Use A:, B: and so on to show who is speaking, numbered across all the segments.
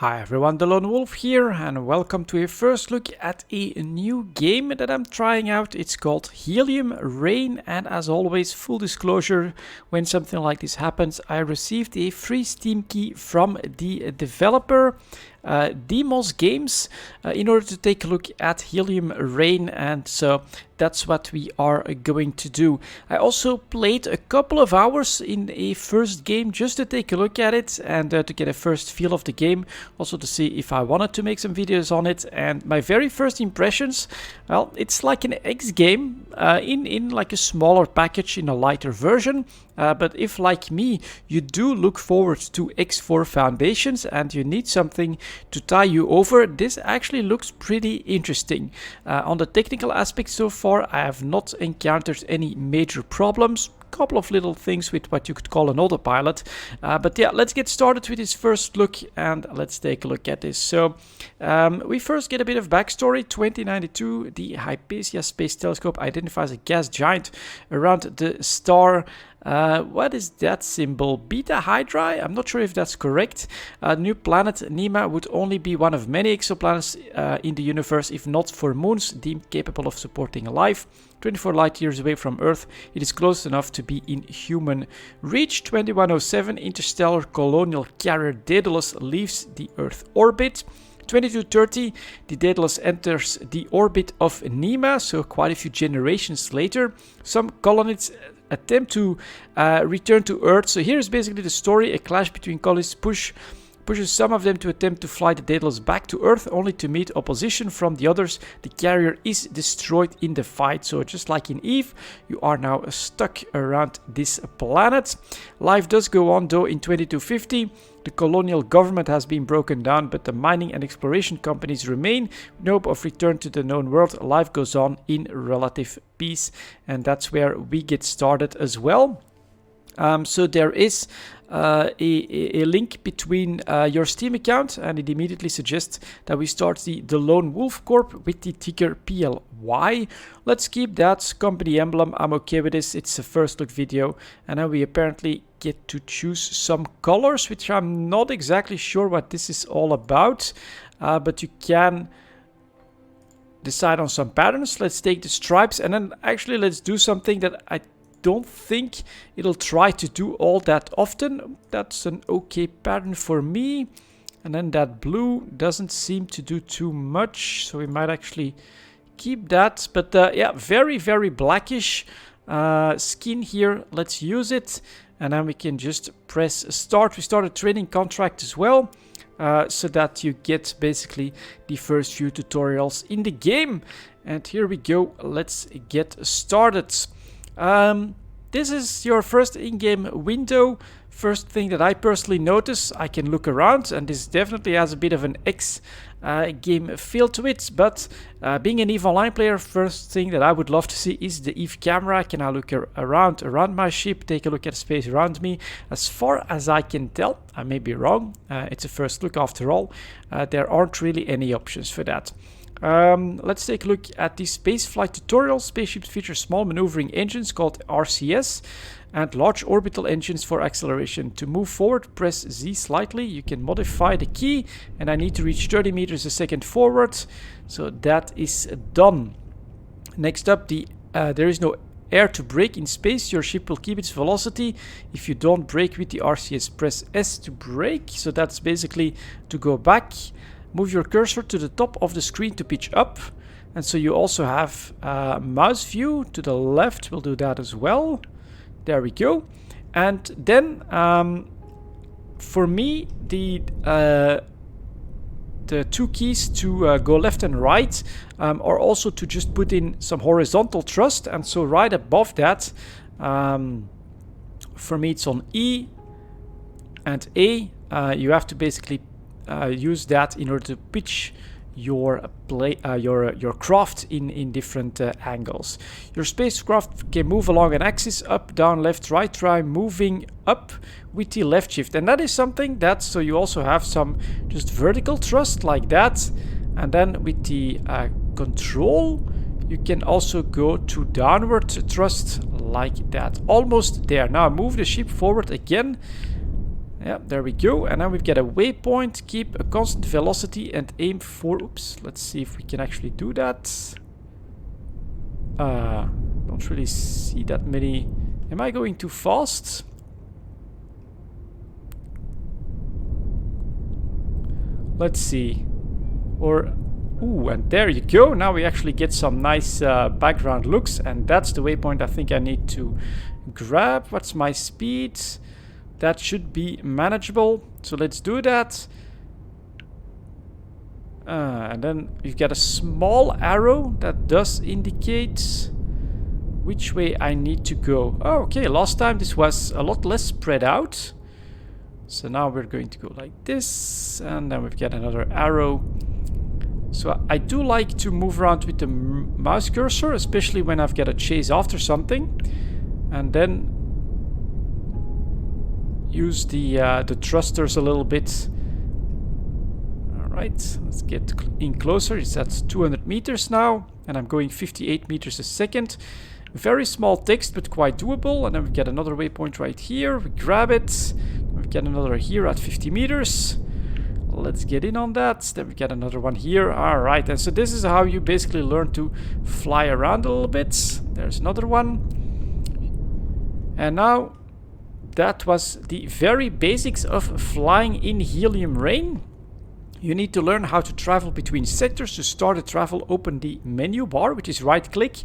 A: Hi everyone, delonewolf here, and welcome to a first look at a new game that I'm trying out. It's called Helium Rain, and as always, full disclosure, when something like this happens, I received a free Steam key from the developer, Deimos Games, in order to take a look at Helium Rain, and so that's what we are going to do. I also played a couple of hours in a first game just to take a look at it and to get a first feel of the game, also to see if I wanted to make some videos on it. And my very first impressions, well, it's like an X game in like a smaller package in a lighter version. But if, like me, you do look forward to X4 Foundations and you need something to tie you over, this actually looks pretty interesting. On the technical aspects so far, I have not encountered any major problems. Couple of little things with what you could call an autopilot, but yeah, let's get started with this first look and let's take a look at this. So we first get a bit of backstory. 2092, the Hypatia Space Telescope identifies a gas giant around the star. What is that symbol? Beta Hydrae? I'm not sure if that's correct. New planet Nima would only be one of many exoplanets in the universe if not for moons deemed capable of supporting life. 24 light years away from Earth, it is close enough to be in human reach. 2107, interstellar colonial carrier Daedalus leaves the Earth orbit. 2230, the Daedalus enters the orbit of Nima, so quite a few generations later. Some colonists attempt to return to Earth. So here's basically the story. A clash between colonists pushes some of them to attempt to fly the Daedalus back to Earth, only to meet opposition from the others. The carrier is destroyed in the fight. So just like in Eve, you are now stuck around this planet. Life does go on though in 2250. The colonial government has been broken down, but the mining and exploration companies remain. No hope of return to the known world. Life goes on in relative peace. And that's where we get started as well. So there is a link between your Steam account, and it immediately suggests that we start the Lone Wolf Corp with the ticker PLY. Let's keep that company emblem. I'm okay with this. It's a first look video, and now we apparently get to choose some colors, which I'm not exactly sure what this is all about, but you can decide on some patterns. Let's take the stripes, and then actually let's do something that I don't think it'll try to do all that often. That's an okay pattern for me. And then that blue doesn't seem to do too much, so we might actually keep that. But yeah, very, very blackish skin here. Let's use it. And then we can just press start. We start a training contract as well, so that you get basically the first few tutorials in the game. And here we go. Let's get started. This is your first in-game window. First thing that I personally notice, I can look around, and this definitely has a bit of an X game feel to it, but being an EVE Online player, first thing that I would love to see is the EVE camera. Can I look around my ship, take a look at the space around me? As far as I can tell, I may be wrong, it's a first look after all, there aren't really any options for that. Let's take a look at the spaceflight tutorial. Spaceships feature small maneuvering engines called RCS and large orbital engines for acceleration. To move forward, press Z slightly. You can modify the key, and I need to reach 30 meters a second forward. So that is done. Next up, there is no air to brake in space. Your ship will keep its velocity. If you don't brake with the RCS, press S to brake. So that's basically to go back. Move your cursor to the top of the screen to pitch up. And so you also have mouse view to the left. We'll do that as well. There we go. And then for me, the two keys to go left and right are also to just put in some horizontal thrust. And so right above that, for me it's on E and A. You have to basically use that in order to pitch your craft in different angles. Your spacecraft can move along an axis, up, down, left, right. Try moving up with the left shift, and that is something that, so you also have some just vertical thrust like that, and then with the control you can also go to downward thrust like that. Almost there. Now move the ship forward again. Yeah, there we go. And now we've got a waypoint. Keep a constant velocity and aim for... Oops, let's see if we can actually do that. Don't really see that many... Am I going too fast? Let's see. Or... Ooh, and there you go. Now we actually get some nice background looks. And that's the waypoint I think I need to grab. What's my speed? That should be manageable. So let's do that. And then we've got a small arrow that does indicate which way I need to go. Oh, okay. Last time this was a lot less spread out. So now we're going to go like this. And then we've got another arrow. So I do like to move around with the mouse cursor, especially when I've got to chase after something. And then use the thrusters a little bit. Alright, let's get in closer. It's at 200 meters now. And I'm going 58 meters a second. Very small text, but quite doable. And then we get another waypoint right here. We grab it. We get another here at 50 meters. Let's get in on that. Then we get another one here. Alright, and so this is how you basically learn to fly around a little bit. There's another one. And now, that was the very basics of flying in Helium Rain. You need to learn how to travel between sectors. To start a travel, open the menu bar, which is right click,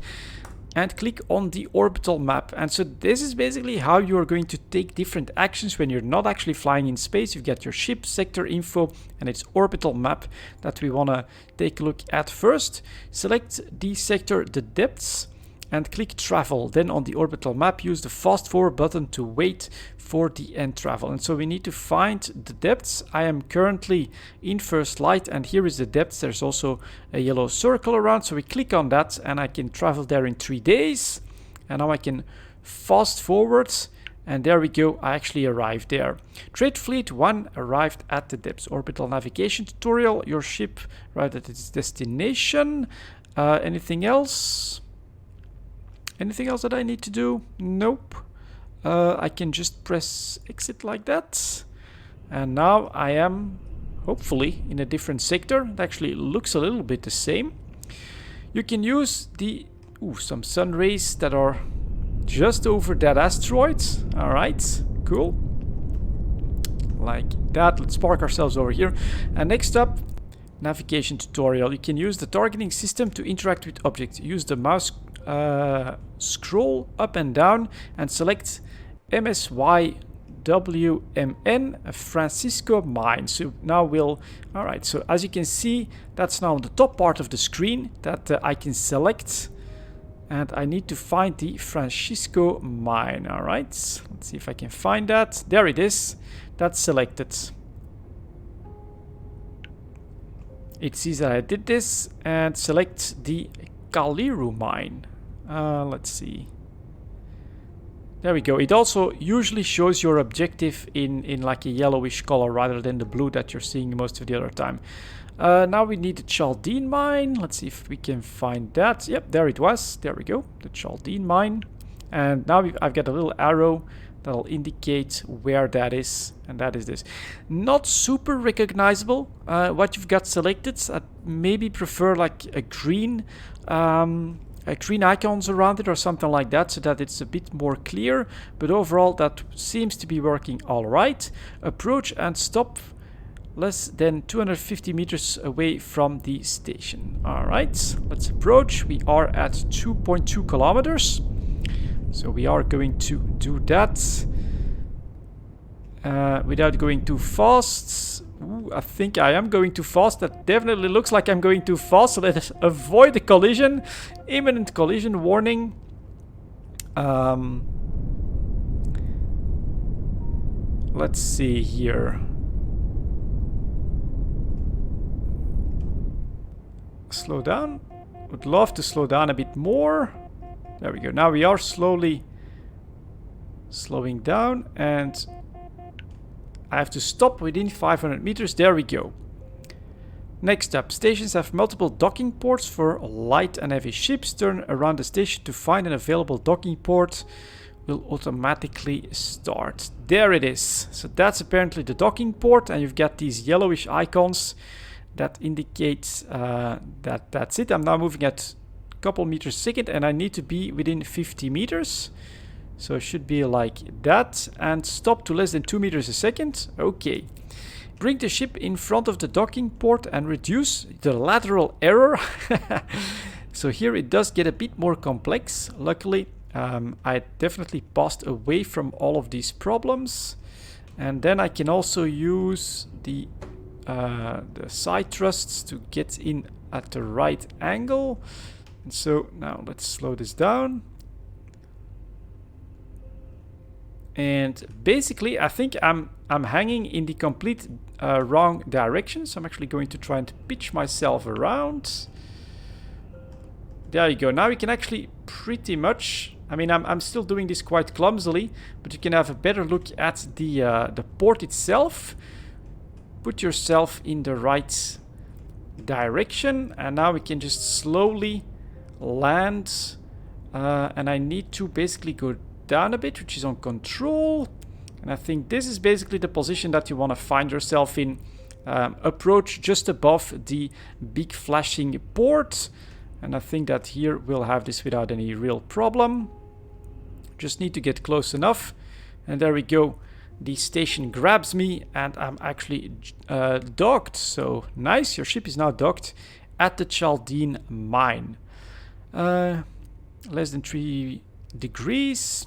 A: and click on the orbital map. And so this is basically how you're going to take different actions when you're not actually flying in space. You've got your ship, sector info, and its orbital map that we want to take a look at first. Select the sector, the depths, and click travel. Then on the orbital map, use the fast forward button to wait for the end travel. And so we need to find the depths. I am currently in first light, and here is the depths. There's also a yellow circle around, so we click on that and I can travel there in 3 days. And now I can fast forward, and there we go, I actually arrived there. Trade Fleet 1 arrived at the depths. Orbital navigation tutorial, your ship arrived at its destination. Anything else? Anything else that I need to do? Nope. I can just press exit like that. And now I am, hopefully, in a different sector. It actually looks a little bit the same. You can use the... some sun rays that are just over that asteroid. Alright, cool. Like that. Let's park ourselves over here. And next up, navigation tutorial. You can use the targeting system to interact with objects. Use the mouse scroll up and down and select MSYWMN Francisco Mine. So now we'll... Alright, so as you can see, that's now on the top part of the screen that I can select. And I need to find the Francisco Mine. Alright, let's see if I can find that. There it is. That's selected. It sees that I did this, and select the Kaliru Mine. Let's see. There we go. It also usually shows your objective in like a yellowish color rather than the blue that you're seeing most of the other time. Now we need the Chaldean Mine. Let's see if we can find that. Yep, there it was. There we go. The Chaldean Mine. And now I've got a little arrow that'll indicate where that is. And that is this. Not super recognizable what you've got selected. I'd maybe prefer like a green icons around it or something like that, so that it's a bit more clear. But overall, that seems to be working all right. Approach and stop less than 250 meters away from the station. All right, let's approach. We are at 2.2 kilometers. So we are going to do that without going too fast. Ooh, I think I am going too fast. That definitely looks like I'm going too fast. So let's avoid the collision. Imminent collision warning. Let's see here. Slow down. Would love to slow down a bit more. There we go. Now we are slowly slowing down, and I have to stop within 500 meters. There we go. Next up, stations have multiple docking ports for light and heavy ships. Turn around the station to find an available docking port. will automatically start. There it is. So that's apparently the docking port, and you've got these yellowish icons that indicate that that's it. I'm now moving at a couple meters a second, and I need to be within 50 meters. So it should be like that, and stop to less than 2 meters a second. Okay. Bring the ship in front of the docking port and reduce the lateral error. So here it does get a bit more complex. Luckily, I definitely passed away from all of these problems. And then I can also use the side thrusts to get in at the right angle. And so now let's slow this down. And basically, I think I'm hanging in the complete wrong direction. So I'm actually going to try and pitch myself around. There you go. Now we can actually pretty much... I mean, I'm still doing this quite clumsily, but you can have a better look at the port itself. Put yourself in the right direction, and now we can just slowly land. And I need to basically go down a bit, which is on control. And I think this is basically the position that you want to find yourself in. Approach just above the big flashing port. And I think that here we'll have this without any real problem. Just need to get close enough. And there we go. The station grabs me and I'm actually docked. So nice, your ship is now docked at the Chaldean mine. Less than 3 degrees.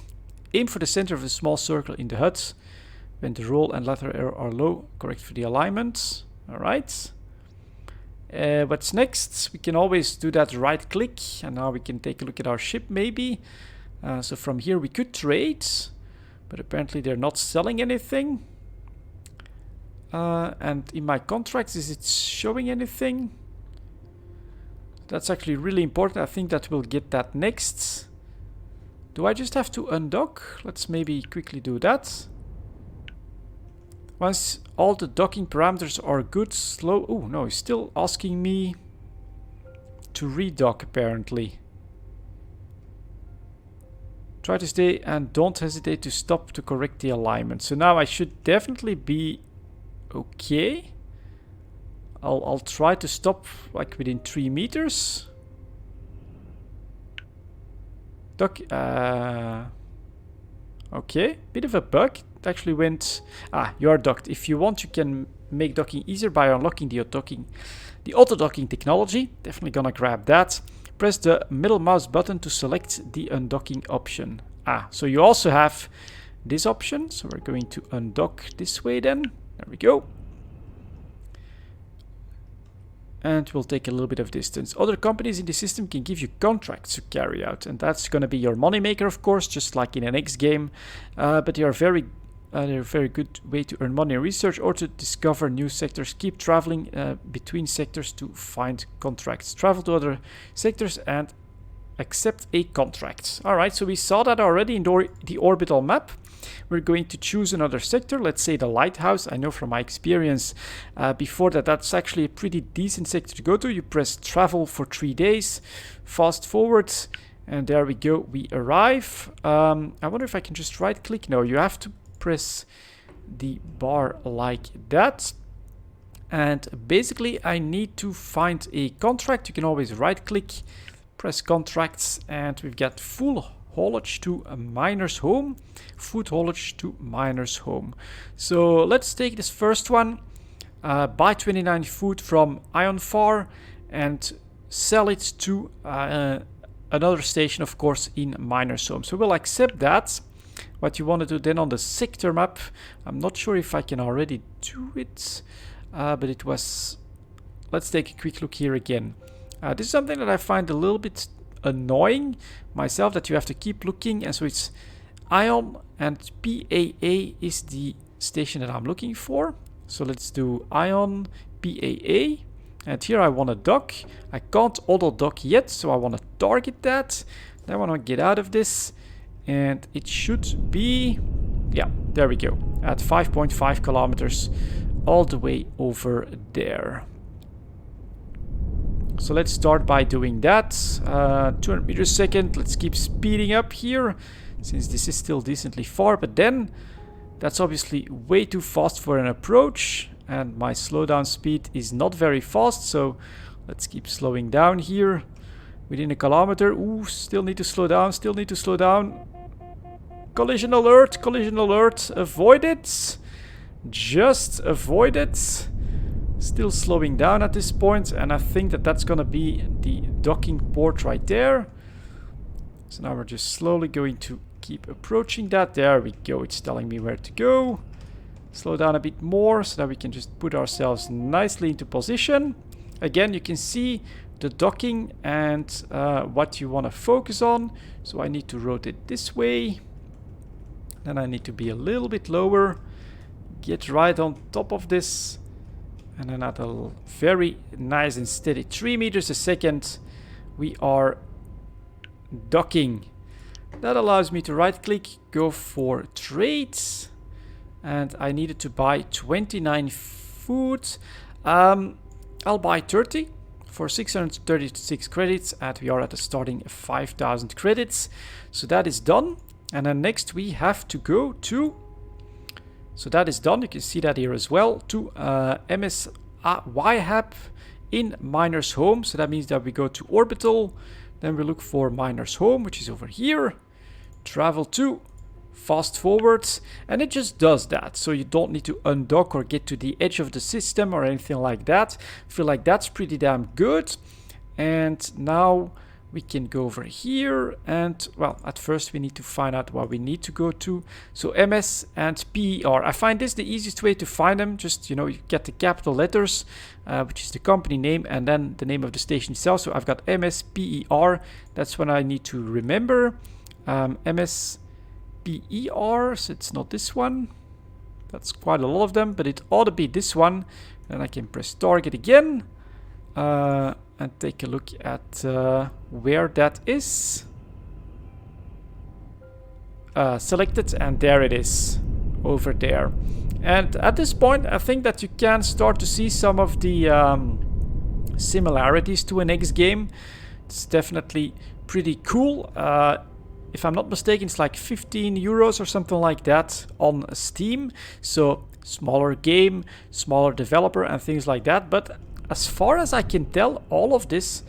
A: Aim for the center of the small circle in the HUD. When the roll and lateral error are low, correct for the alignment. Alright. What's next? We can always do that right click, and now we can take a look at our ship maybe. So from here we could trade, but apparently they're not selling anything. And in my contracts, is it showing anything? That's actually really important. I think that we'll get that next. Do I just have to undock? Let's maybe quickly do that. Once all the docking parameters are good, slow... Oh, no, he's still asking me to redock, apparently. Try to stay and don't hesitate to stop to correct the alignment. So now I should definitely be okay. I'll try to stop like within 3 meters. Dock... Okay, bit of a bug. It actually went... Ah, you are docked. If you want, you can make docking easier by unlocking the auto-docking technology. Definitely gonna grab that. Press the middle mouse button to select the undocking option. Ah, so you also have this option. So we're going to undock this way then. There we go. And we'll take a little bit of distance. Other companies in the system can give you contracts to carry out, and that's going to be your moneymaker, of course, just like in an X game. But they are they're a very good way to earn money in research or to discover new sectors. Keep traveling between sectors to find contracts. Travel to other sectors and accept a contract. All right, so we saw that already in the orbital map. We're going to choose another sector, let's say the lighthouse. I know from my experience before that's actually a pretty decent sector to go to. You press travel for 3 days, fast forward, and there we go, we arrive. I wonder if I can just right click. No, you have to press the bar like that. And basically I need to find a contract. You can always right click, press contracts, and we've got full haulage to a miner's home, food haulage to miner's home. So let's take this first one. Buy 29 food from Ionfar and sell it to another station, of course, in miner's home. So we'll accept that. What you want to do then on the sector map, I'm not sure if I can already do it, but it was... Let's take a quick look here again. This is something that I find a little bit annoying myself, that you have to keep looking, and so it's Ion and PAA is the station that I'm looking for. So let's do Ion PAA, and here I want to dock. I can't auto dock yet, so I want to target that. Then I want to get out of this, and it should be, yeah, there we go, at 5.5 kilometers all the way over there. So let's start by doing that. 200 meters a second. Let's keep speeding up here. since this is still decently far, but then that's obviously way too fast for an approach, and my slowdown speed is not very fast, so let's keep slowing down here. Within a kilometer. Ooh, still need to slow down, still need to slow down. Collision alert, collision alert. Avoid it. Just avoid it. Still slowing down at this point, and I think that that's gonna be the docking port right there. So now we're just slowly going to keep approaching that. There we go, it's telling me where to go. Slow down a bit more so that we can just put ourselves nicely into position. Again, you can see the docking and what you want to focus on. So I need to rotate this way. Then I need to be a little bit lower. Get right on top of this. And then at a very nice and steady 3 meters a second, we are docking. That allows me to right click, go for trades. And I needed to buy 29 food. I'll buy 30. For 636 credits, and we are at a starting 5,000 credits. So that is done. And then next we have to go to, so that is done, you can see that here as well, to MSY hub in Miner's Home. So that means that we go to Orbital, then we look for Miner's Home, which is over here, travel to, fast forwards, and it just does that. So you don't need to undock or get to the edge of the system or anything like that. I feel like that's pretty damn good. And now we can go over here, and well, at first we need to find out what we need to go to. So MS and PER, I find this the easiest way to find them. Just, you know, you get the capital letters, which is the company name, and then the name of the station itself. So I've got MS PER, that's what I need to remember. MS PER, so it's not this one. That's quite a lot of them, but it ought to be this one. Then I can press target again and take a look at where that is. Selected, and there it is, over there. And at this point, I think that you can start to see some of the similarities to an X game. It's definitely pretty cool. If I'm not mistaken, it's like 15 euros or something like that on Steam. So smaller game, smaller developer and things like that. But as far as I can tell, all of this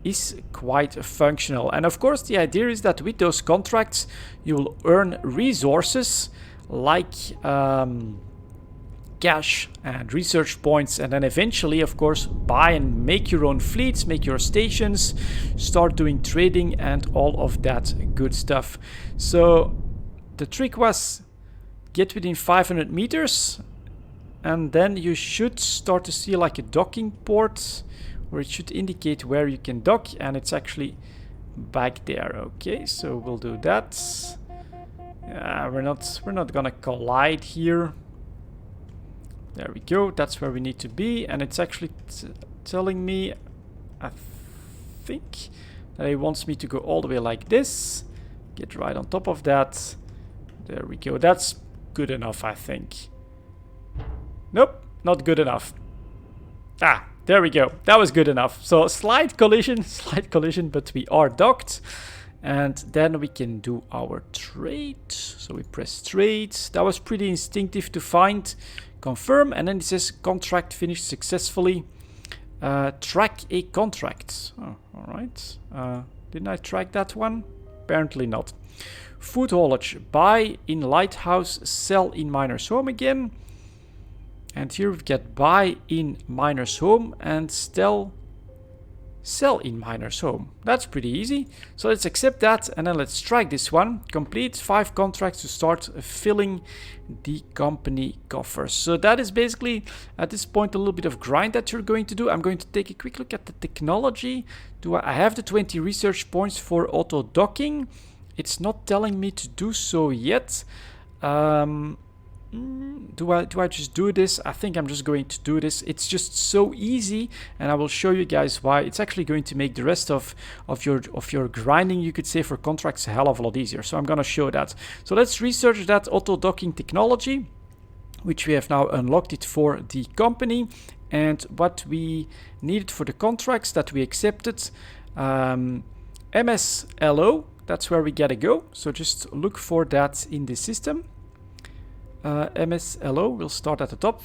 A: is quite functional. And of course, the idea is that with those contracts, you will earn resources like cash and research points, and then eventually, of course, buy and make your own fleets, make your stations, start doing trading and all of that good stuff. So the trick was get within 500 meters, and then you should start to see like a docking port where it should indicate where you can dock, and it's actually back there. Okay, so we'll do that. We're not gonna collide here. There we go, that's where we need to be, and it's actually telling me, I think, that it wants me to go all the way like this. Get right on top of that. There we go, that's good enough, I think. Nope, not good enough. Ah, there we go, that was good enough. So slight collision, but we are docked. And then we can do our trade. So we press trade. That was pretty instinctive to find. Confirm, and then it says contract finished successfully. Track a contract. Oh, all right. Didn't I track that one? Apparently not. Food haulage. Buy in Lighthouse, sell in Miner's Home again. And here we've got buy in Miner's Home and sell in Miner's Home. That's pretty easy. So let's accept that, and then let's track this one. Complete 5 contracts to start filling the company coffers. So that is basically at this point a little bit of grind that you're going to do. I'm going to take a quick look at the technology. I have the 20 research points for auto docking. It's not telling me to do so yet. Do I just do this? I think I'm just going to do this. It's just so easy, and I will show you guys why. It's actually going to make the rest of your grinding, you could say, for contracts a hell of a lot easier. So I'm gonna show that. So let's research that auto docking technology, which we have now unlocked it for the company, and what we needed for the contracts that we accepted. MSLO that's where we gotta go. So just look for that in the system. MSLO, we'll start at the top.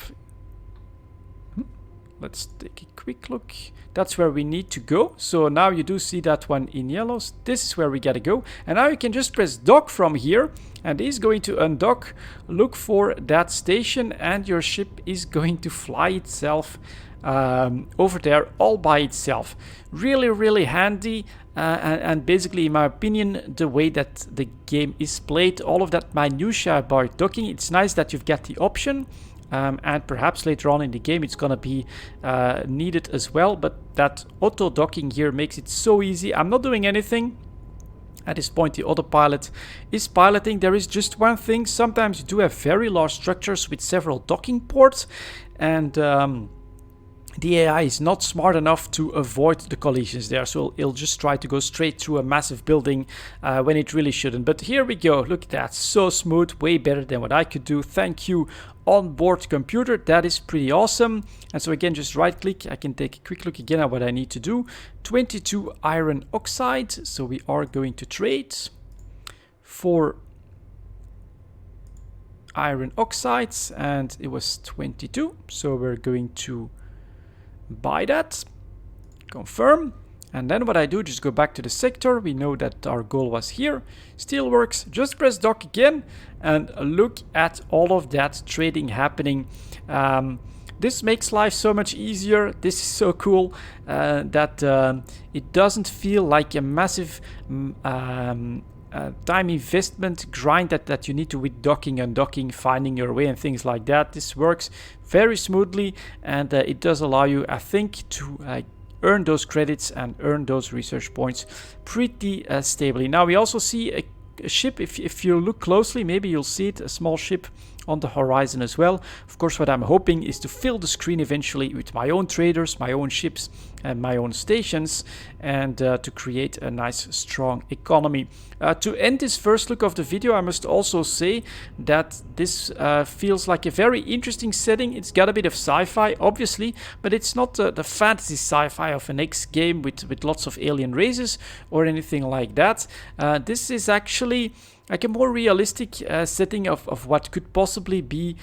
A: Let's take a quick look. That's where we need to go. So now you do see that one in yellow. This is where we gotta go. And now you can just press dock from here. And it's going to undock. Look for that station. And your ship is going to fly itself over there all by itself. Really, really handy. And basically, in my opinion, the way that the game is played, all of that minutiae about docking, it's nice that you've got the option. And perhaps later on in the game it's gonna be needed as well, but that auto docking here makes it so easy. I'm not doing anything. At this point the autopilot is piloting. There is just one thing: sometimes you do have very large structures with several docking ports, and the AI is not smart enough to avoid the collisions there, so it'll just try to go straight through a massive building when it really shouldn't. But here we go, look at that, so smooth, way better than what I could do. Thank you, onboard computer, that is pretty awesome. And so again, just right click, I can take a quick look again at what I need to do. 22 iron oxide, so we are going to trade for iron oxides, and it was 22, so we're going to buy that, confirm, and then what I do, just go back to the sector. We know that our goal was here, still works. Just press dock again and look at all of that trading happening. This makes life so much easier. This is so cool that it doesn't feel like a massive time investment grind that you need to with docking, undocking, finding your way and things like that. This works very smoothly, and it does allow you, I think, to earn those credits and earn those research points pretty stably. Now we also see a ship. If you look closely, maybe you'll see it, a small ship on the horizon as well. Of course, what I'm hoping is to fill the screen eventually with my own traders, my own ships and my own stations, and to create a nice strong economy. To end this first look of the video, I must also say that this feels like a very interesting setting. It's got a bit of sci-fi, obviously, but it's not the fantasy sci-fi of an X game with lots of alien races or anything like that. This is actually like a more realistic setting of what could possibly be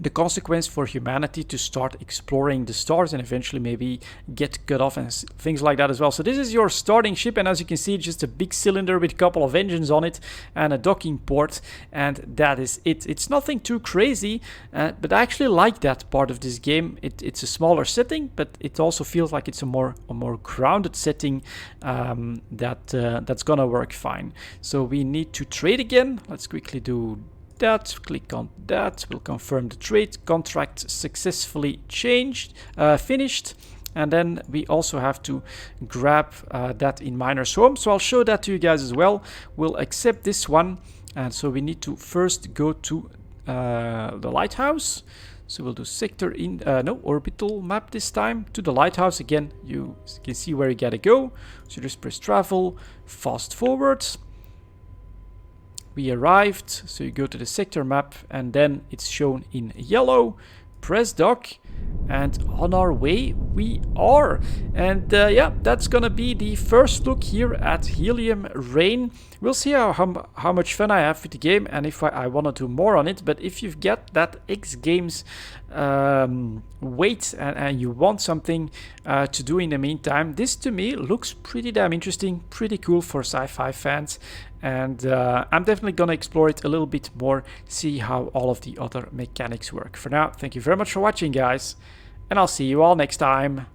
A: the consequence for humanity to start exploring the stars and eventually maybe get cut off and things like that as well. So this is your starting ship, and as you can see, it's just a big cylinder with a couple of engines on it and a docking port, and that is it. It's nothing too crazy, but I actually like that part of this game. It's a smaller setting, but it also feels like it's a more grounded setting that's gonna work fine. So we need to trade again. Let's quickly do that. Click on that. We'll confirm the trade contract successfully finished, and then we also have to grab that in Miner's Home. So I'll show that to you guys as well. We'll accept this one, and so we need to first go to the lighthouse. So we'll do sector in orbital map this time to the lighthouse again. You can see where you gotta go. So just press travel, fast forward. We arrived, so you go to the sector map, and then it's shown in yellow. Press dock, and on our way we are. And yeah, that's gonna be the first look here at Helium Rain. We'll see how much fun I have with the game, and if I want to do more on it. But if you've got that X Games weight and you want something to do in the meantime, this to me looks pretty damn interesting, pretty cool for sci-fi fans. And I'm definitely gonna explore it a little bit more, see how all of the other mechanics work. For now, thank you very much for watching, guys, and I'll see you all next time.